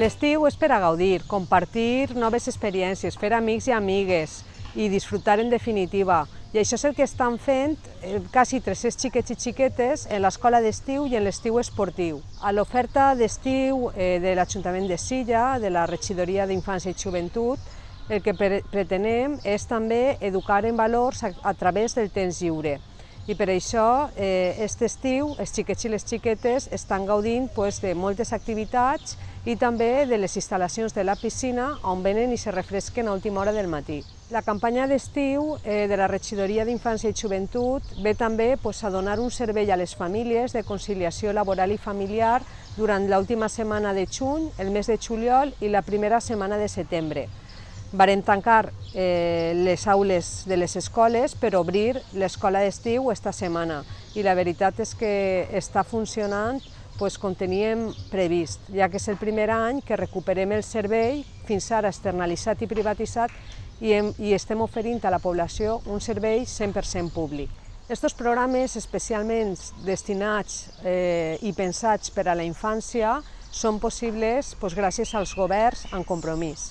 L'estiu és per a gaudir, compartir noves experiències, fer amics i amigues i disfrutar en definitiva. I això és el que estan fent quasi 300 xiquets i xiquetes en l'escola d'estiu i en l'estiu esportiu. A l'oferta d'estiu de l'Ajuntament de Silla, de la Regidoria d'Infància i Joventut, el que pretenem és també educar en valors a través del temps lliure. I per això, aquest estiu, els xiquets i les xiquetes estan gaudint de moltes activitats i també de les instal·lacions de la piscina on venen i se refresquen a última hora del matí. La campanya d'estiu de la Regidoria d'Infància i Joventut ve també a donar un servei a les famílies de conciliació laboral i familiar durant l'última setmana de juny, el mes de juliol i la primera setmana de setembre. Varen tancar les aules de les escoles per obrir l'escola d'estiu esta setmana i la veritat és que està funcionant com teníem previst, ja que és el primer any que recuperem el servei, fins ara externalitzat i privatitzat, i estem oferint a la població un servei 100% públic. Aquests programes especialment destinats i pensats per a la infància són possibles gràcies als governs amb compromís.